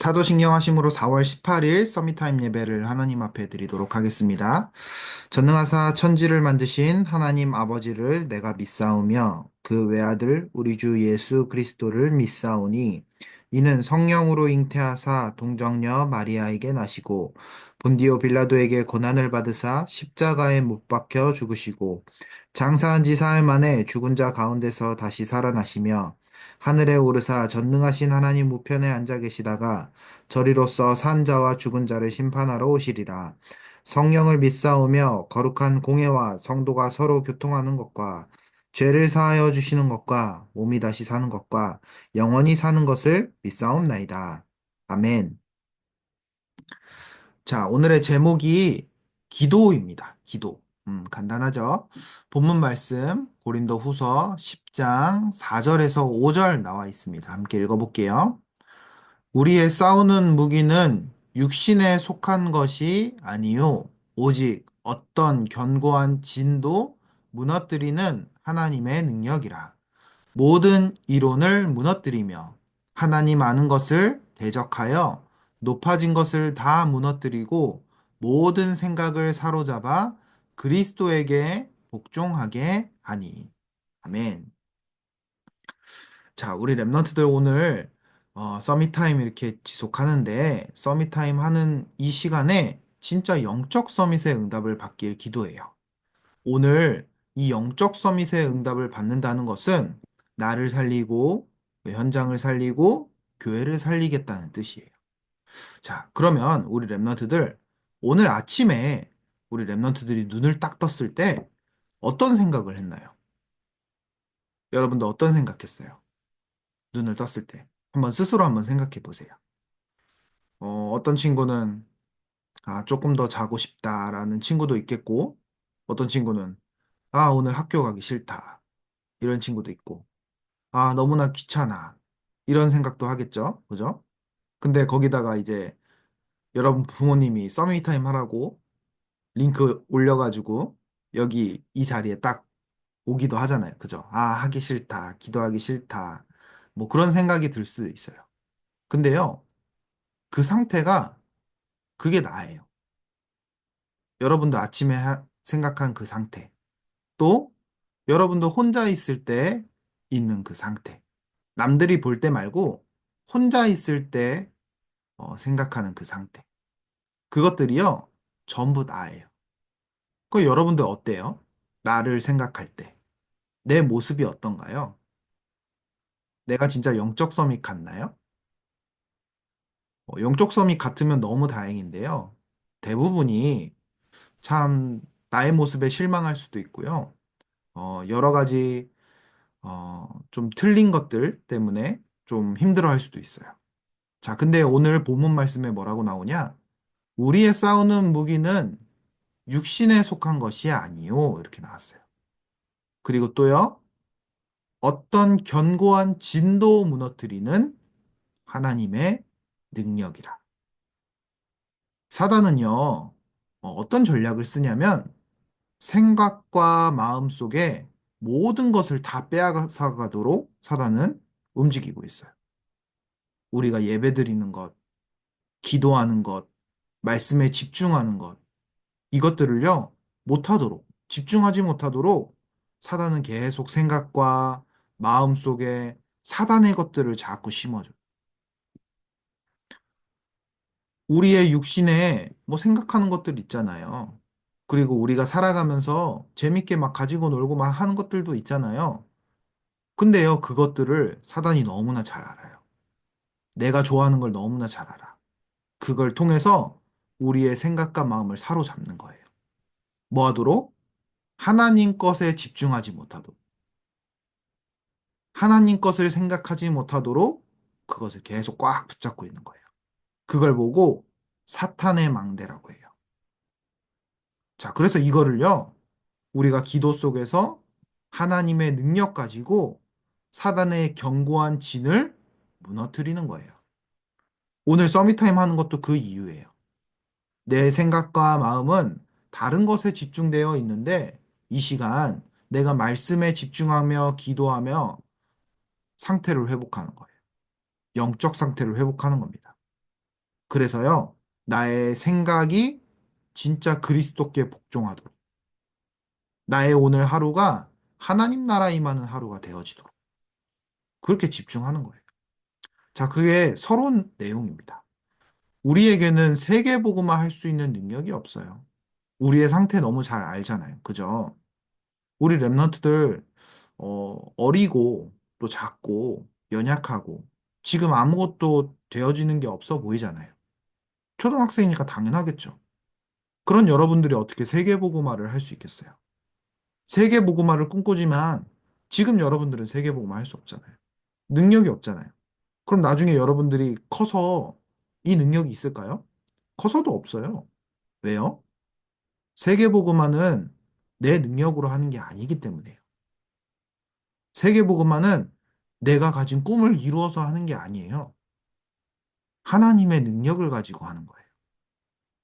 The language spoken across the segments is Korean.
사도신경 하심으로 4월 18일 서밋타임 예배를 하나님 앞에 드리도록 하겠습니다. 전능하사 천지를 만드신 하나님 아버지를 내가 믿사오며 그 외아들 우리 주 예수 그리스도를 믿사오니 이는 성령으로 잉태하사 동정녀 마리아에게 나시고 본디오 빌라도에게 고난을 받으사 십자가에 못 박혀 죽으시고 장사한 지 사흘 만에 죽은 자 가운데서 다시 살아나시며 하늘에 오르사 전능하신 하나님 우편에 앉아 계시다가 저리로서 산 자와 죽은 자를 심판하러 오시리라. 성령을 믿사오며 거룩한 공예와 성도가 서로 교통하는 것과 죄를 사하여 주시는 것과 몸이 다시 사는 것과 영원히 사는 것을 믿사옵나이다. 아멘. 자, 오늘의 제목이 기도입니다. 기도. 간단하죠? 본문 말씀 고린도 후서 10장 4절에서 5절 나와 있습니다. 함께 읽어볼게요. 우리의 싸우는 무기는 육신에 속한 것이 아니요 오직 어떤 견고한 진도 무너뜨리는 하나님의 능력이라. 모든 이론을 무너뜨리며 하나님 아는 것을 대적하여 높아진 것을 다 무너뜨리고 모든 생각을 사로잡아 그리스도에게 복종하게 하니. 아멘. 자, 우리 랩런트들 오늘 서밋타임 이렇게 지속하는데 서밋타임 하는 이 시간에 진짜 영적 서밋의 응답을 받길 기도해요. 오늘 이 영적 서밋의 응답을 받는다는 것은 나를 살리고 현장을 살리고 교회를 살리겠다는 뜻이에요. 자, 그러면 우리 랩런트들 오늘 아침에 우리 랩런트들이 눈을 딱 떴을 때 어떤 생각을 했나요? 여러분도 어떤 생각했어요? 눈을 떴을 때. 한번 스스로 한번 생각해 보세요. 어떤 친구는 조금 더 자고 싶다라는 친구도 있겠고, 어떤 친구는 오늘 학교 가기 싫다. 이런 친구도 있고, 너무나 귀찮아. 이런 생각도 하겠죠. 그죠? 근데 거기다가 이제 여러분 부모님이 써미 타임 하라고 링크 올려가지고 여기 이 자리에 딱 오기도 하잖아요. 그죠? 하기 싫다. 기도하기 싫다. 뭐 그런 생각이 들 수도 있어요. 근데요, 그 상태가 그게 나예요. 여러분도 아침에 생각한 그 상태. 또 여러분도 혼자 있을 때 있는 그 상태. 남들이 볼 때 말고 혼자 있을 때 생각하는 그 상태. 그것들이요, 전부 나예요. 그 여러분들 어때요? 나를 생각할 때. 내 모습이 어떤가요? 내가 진짜 영적 섬이 같나요? 영적 섬이 같으면 너무 다행인데요. 대부분이 참 나의 모습에 실망할 수도 있고요. 여러 가지 좀 틀린 것들 때문에 좀 힘들어 할 수도 있어요. 자, 근데 오늘 본문 말씀에 뭐라고 나오냐? 우리의 싸우는 무기는 육신에 속한 것이 아니요. 이렇게 나왔어요. 그리고 또요, 어떤 견고한 진도 무너뜨리는 하나님의 능력이라. 사단은요, 어떤 전략을 쓰냐면 생각과 마음 속에 모든 것을 다 빼앗아가도록 사단은 움직이고 있어요. 우리가 예배드리는 것, 기도하는 것, 말씀에 집중하는 것, 이것들을요, 못하도록, 집중하지 못하도록 사단은 계속 생각과 마음 속에 사단의 것들을 자꾸 심어줘요. 우리의 육신에 뭐 생각하는 것들 있잖아요. 그리고 우리가 살아가면서 재밌게 막 가지고 놀고 막 하는 것들도 있잖아요. 근데요, 그것들을 사단이 너무나 잘 알아요. 내가 좋아하는 걸 너무나 잘 알아. 그걸 통해서 우리의 생각과 마음을 사로잡는 거예요. 뭐 하도록? 하나님 것에 집중하지 못하도록. 하나님 것을 생각하지 못하도록 그것을 계속 꽉 붙잡고 있는 거예요. 그걸 보고 사탄의 망대라고 해요. 자, 그래서 이거를요, 우리가 기도 속에서 하나님의 능력 가지고 사단의 견고한 진을 무너뜨리는 거예요. 오늘 서밋타임 하는 것도 그 이유예요. 내 생각과 마음은 다른 것에 집중되어 있는데 이 시간 내가 말씀에 집중하며 기도하며 상태를 회복하는 거예요. 영적 상태를 회복하는 겁니다. 그래서요, 나의 생각이 진짜 그리스도께 복종하도록, 나의 오늘 하루가 하나님 나라 임하는 하루가 되어지도록, 그렇게 집중하는 거예요. 자, 그게 서론 내용입니다. 우리에게는 세계복음화 할 수 있는 능력이 없어요. 우리의 상태 너무 잘 알잖아요. 그죠? 우리 랩런트들, 어리고, 또 작고, 연약하고, 지금 아무것도 되어지는 게 없어 보이잖아요. 초등학생이니까 당연하겠죠. 그런 여러분들이 어떻게 세계복음화를 할 수 있겠어요? 세계복음화를 꿈꾸지만 지금 여러분들은 세계복음화 할 수 없잖아요. 능력이 없잖아요. 그럼 나중에 여러분들이 커서 이 능력이 있을까요? 커서도 없어요. 왜요? 세계복음화는 내 능력으로 하는 게 아니기 때문에요. 세계복음화는 내가 가진 꿈을 이루어서 하는 게 아니에요. 하나님의 능력을 가지고 하는 거예요.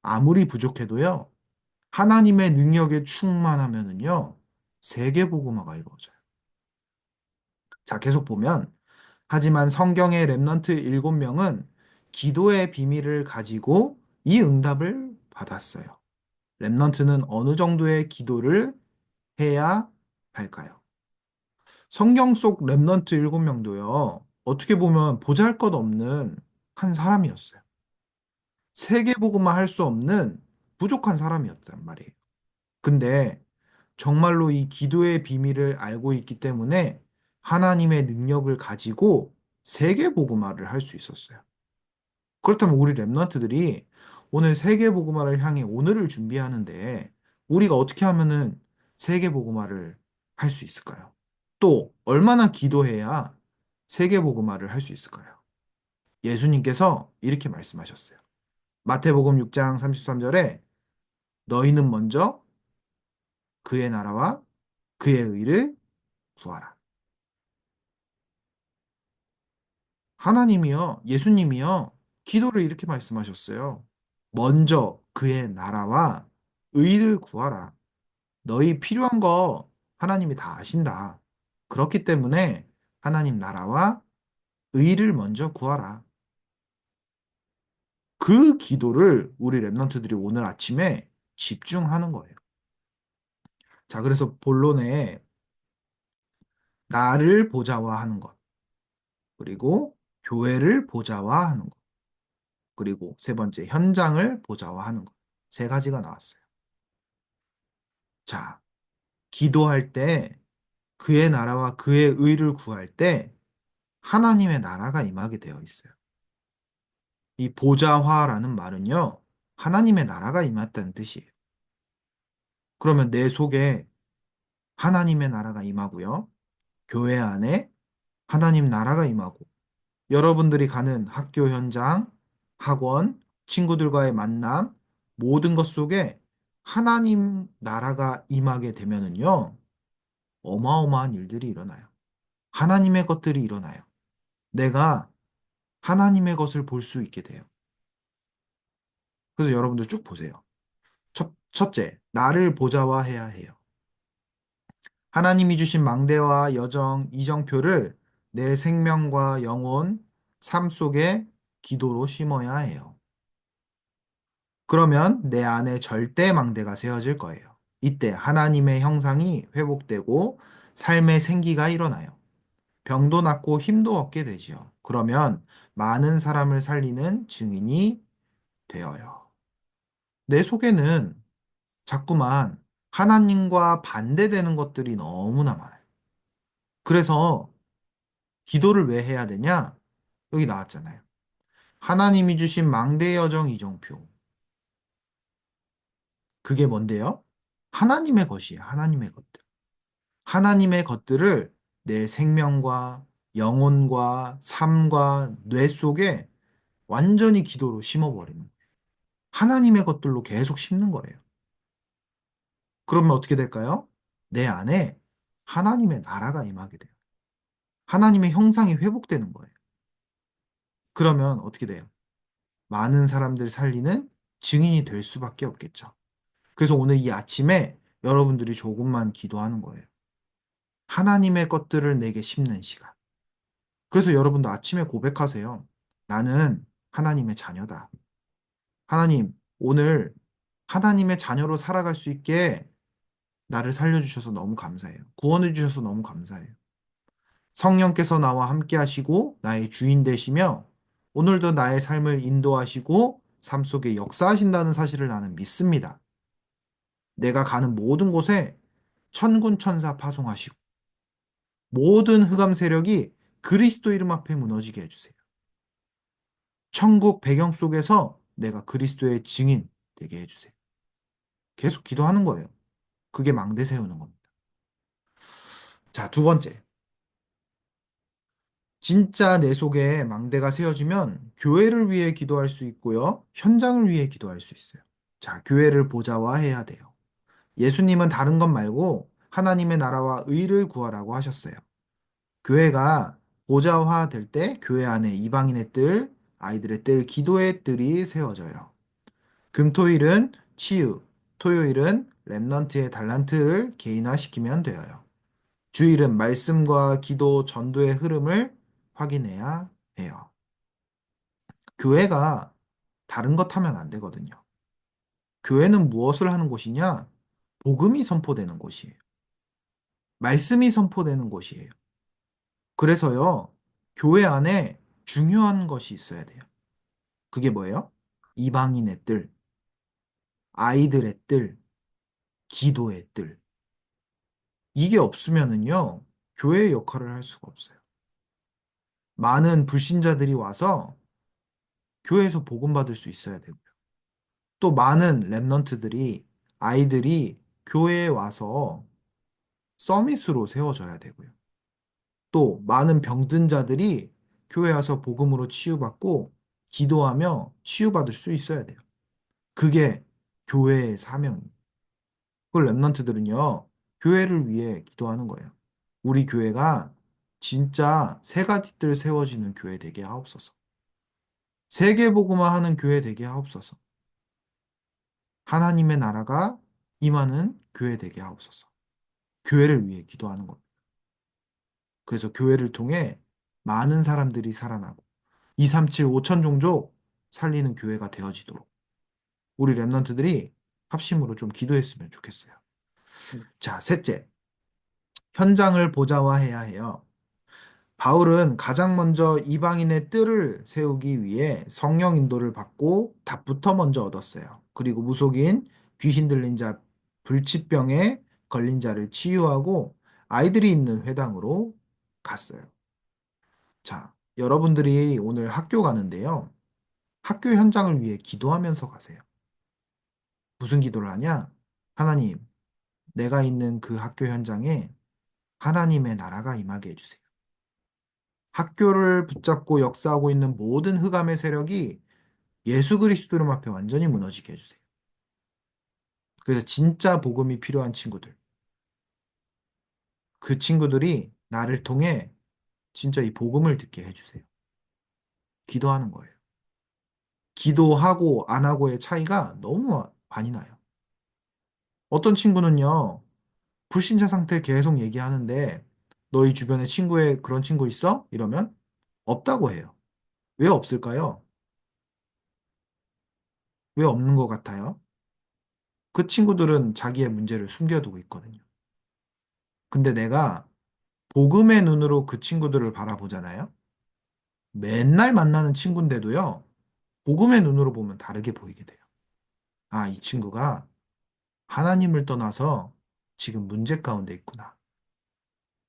아무리 부족해도요, 하나님의 능력에 충만하면은요, 세계복음화가 이루어져요. 자, 계속 보면, 하지만 성경의 랩넌트 7명은 기도의 비밀을 가지고 이 응답을 받았어요. 랩넌트는 어느 정도의 기도를 해야 할까요? 성경 속 랩넌트 7명도요, 어떻게 보면 보잘것없는 한 사람이었어요. 세계복음화 할 수 없는 부족한 사람이었단 말이에요. 근데 정말로 이 기도의 비밀을 알고 있기 때문에 하나님의 능력을 가지고 세계복음화를 할 수 있었어요. 그렇다면 우리 랩런트들이 오늘 세계복음화를 향해 오늘을 준비하는데 우리가 어떻게 하면은 세계복음화를 할 수 있을까요? 또 얼마나 기도해야 세계복음화를 할 수 있을까요? 예수님께서 이렇게 말씀하셨어요. 마태복음 6장 33절에 너희는 먼저 그의 나라와 그의 의를 구하라. 하나님이요, 예수님이요, 기도를 이렇게 말씀하셨어요. 먼저 그의 나라와 의를 구하라. 너희 필요한 거 하나님이 다 아신다. 그렇기 때문에 하나님 나라와 의를 먼저 구하라. 그 기도를 우리 랩런트들이 오늘 아침에 집중하는 거예요. 자, 그래서 본론에 나를 보좌화하는 것, 그리고 교회를 보좌화하는 것, 그리고 세 번째 현장을 보좌화하는 것. 세 가지가 나왔어요. 자, 기도할 때 그의 나라와 그의 의를 구할 때 하나님의 나라가 임하게 되어 있어요. 이 보좌화라는 말은요, 하나님의 나라가 임했다는 뜻이에요. 그러면 내 속에 하나님의 나라가 임하고요. 교회 안에 하나님 나라가 임하고 여러분들이 가는 학교 현장, 학원, 친구들과의 만남, 모든 것 속에 하나님 나라가 임하게 되면은요, 어마어마한 일들이 일어나요. 하나님의 것들이 일어나요. 내가 하나님의 것을 볼 수 있게 돼요. 그래서 여러분들 쭉 보세요. 첫째, 나를 보좌화해야 해요. 하나님이 주신 망대와 여정, 이정표를 내 생명과 영혼, 삶 속에 기도로 심어야 해요. 그러면 내 안에 절대 망대가 세워질 거예요. 이때 하나님의 형상이 회복되고 삶의 생기가 일어나요. 병도 낫고 힘도 얻게 되지요. 그러면 많은 사람을 살리는 증인이 되어요. 내 속에는 자꾸만 하나님과 반대되는 것들이 너무나 많아요. 그래서 기도를 왜 해야 되냐? 여기 나왔잖아요. 하나님이 주신 망대 여정 이정표. 그게 뭔데요? 하나님의 것이에요. 하나님의 것들. 하나님의 것들을 내 생명과 영혼과 삶과 뇌 속에 완전히 기도로 심어버리는 거예요. 하나님의 것들로 계속 심는 거예요. 그러면 어떻게 될까요? 내 안에 하나님의 나라가 임하게 돼요. 하나님의 형상이 회복되는 거예요. 그러면 어떻게 돼요? 많은 사람들 살리는 증인이 될 수밖에 없겠죠. 그래서 오늘 이 아침에 여러분들이 조금만 기도하는 거예요. 하나님의 것들을 내게 심는 시간. 그래서 여러분도 아침에 고백하세요. 나는 하나님의 자녀다. 하나님, 오늘 하나님의 자녀로 살아갈 수 있게 나를 살려주셔서 너무 감사해요. 구원해 주셔서 너무 감사해요. 성령께서 나와 함께 하시고 나의 주인 되시며 오늘도 나의 삶을 인도하시고 삶 속에 역사하신다는 사실을 나는 믿습니다. 내가 가는 모든 곳에 천군 천사 파송하시고 모든 흑암 세력이 그리스도 이름 앞에 무너지게 해주세요. 천국 배경 속에서 내가 그리스도의 증인 되게 해주세요. 계속 기도하는 거예요. 그게 망대 세우는 겁니다. 자, 두 번째. 진짜 내 속에 망대가 세워지면 교회를 위해 기도할 수 있고요. 현장을 위해 기도할 수 있어요. 자, 교회를 보좌화해야 돼요. 예수님은 다른 것 말고 하나님의 나라와 의를 구하라고 하셨어요. 교회가 보좌화 될 때 교회 안에 이방인의 뜰, 아이들의 뜰, 기도의 뜰이 세워져요. 금토일은 치유, 토요일은 렘넌트의 달란트를 개인화시키면 되어요. 주일은 말씀과 기도, 전도의 흐름을 확인해야 해요. 교회가 다른 것 하면 안 되거든요. 교회는 무엇을 하는 곳이냐? 복음이 선포되는 곳이에요. 말씀이 선포되는 곳이에요. 그래서요, 교회 안에 중요한 것이 있어야 돼요. 그게 뭐예요? 이방인의 뜰, 아이들의 뜰, 기도의 뜰. 이게 없으면은요, 교회의 역할을 할 수가 없어요. 많은 불신자들이 와서 교회에서 복음 받을 수 있어야 되고요. 또 많은 랩런트들이 아이들이 교회에 와서 서밋으로 세워져야 되고요. 또 많은 병든 자들이 교회 와서 복음으로 치유받고 기도하며 치유받을 수 있어야 돼요. 그게 교회의 사명입니다. 그 랩런트들은요, 교회를 위해 기도하는 거예요. 우리 교회가 진짜 세 가지 뜰 세워지는 교회 되게 하옵소서. 세계복음화 하는 교회 되게 하옵소서. 하나님의 나라가 임하는 교회 되게 하옵소서. 교회를 위해 기도하는 겁니다. 그래서 교회를 통해 많은 사람들이 살아나고 237, 5천 종족 살리는 교회가 되어지도록 우리 랩런트들이 합심으로 좀 기도했으면 좋겠어요. 자, 셋째, 현장을 보좌화해야 해요. 바울은 가장 먼저 이방인의 뜰을 세우기 위해 성령 인도를 받고 답부터 먼저 얻었어요. 그리고 무속인, 귀신 들린 자, 불치병에 걸린 자를 치유하고 아이들이 있는 회당으로 갔어요. 자, 여러분들이 오늘 학교 가는데요. 학교 현장을 위해 기도하면서 가세요. 무슨 기도를 하냐? 하나님, 내가 있는 그 학교 현장에 하나님의 나라가 임하게 해주세요. 학교를 붙잡고 역사하고 있는 모든 흑암의 세력이 예수 그리스도 이름 앞에 완전히 무너지게 해주세요. 그래서 진짜 복음이 필요한 친구들, 그 친구들이 나를 통해 진짜 이 복음을 듣게 해주세요. 기도하는 거예요. 기도하고 안 하고의 차이가 너무 많이 나요. 어떤 친구는요, 불신자 상태를 계속 얘기하는데 너희 주변에 친구에 그런 친구 있어? 이러면 없다고 해요. 왜 없을까요? 왜 없는 것 같아요? 그 친구들은 자기의 문제를 숨겨두고 있거든요. 근데 내가 복음의 눈으로 그 친구들을 바라보잖아요. 맨날 만나는 친구인데도요, 복음의 눈으로 보면 다르게 보이게 돼요. 아, 이 친구가 하나님을 떠나서 지금 문제 가운데 있구나.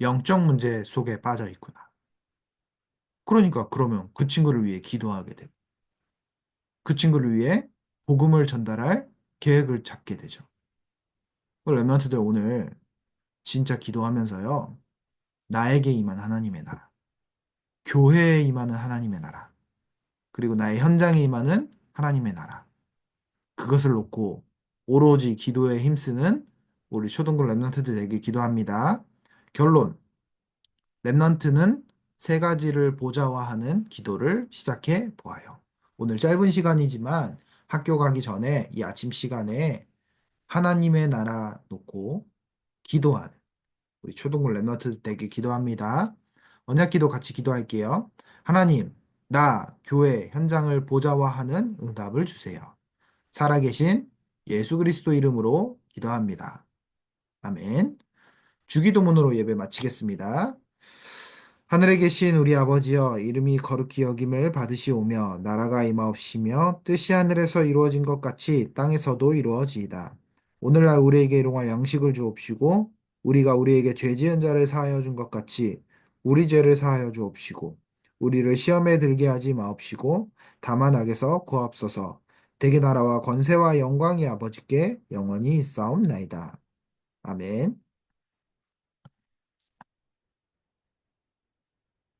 영적 문제 속에 빠져 있구나. 그러니까 그러면 그 친구를 위해 기도하게 되고, 그 친구를 위해 복음을 전달할 계획을 잡게 되죠. 렘넌트들 오늘 진짜 기도하면서요, 나에게 임한 하나님의 나라, 교회에 임하는 하나님의 나라, 그리고 나의 현장에 임하는 하나님의 나라, 그것을 놓고 오로지 기도에 힘쓰는 우리 초등부 랩런트들 되길 기도합니다. 결론, 랩런트는 세 가지를 보좌화하는 기도를 시작해 보아요. 오늘 짧은 시간이지만 학교 가기 전에 이 아침 시간에 하나님의 나라 놓고 기도하는 우리 초등부 랩런트 되길 기도합니다. 언약 기도 같이 기도할게요. 하나님, 나 교회 현장을 보좌화하는 응답을 주세요. 살아계신 예수 그리스도 이름으로 기도합니다. 아멘. 주기도문으로 예배 마치겠습니다. 하늘에 계신 우리 아버지여, 이름이 거룩히 여김을 받으시오며, 나라가 임하옵시며, 뜻이 하늘에서 이루어진 것 같이 땅에서도 이루어지이다. 오늘날 우리에게 일용할 양식을 주옵시고, 우리가 우리에게 죄 지은 자를 사하여 준 것 같이, 우리 죄를 사하여 주옵시고, 우리를 시험에 들게 하지 마옵시고, 다만 악에서 구하옵소서. 대개 나라와 권세와 영광이 아버지께 영원히 있사옵나이다. 아멘.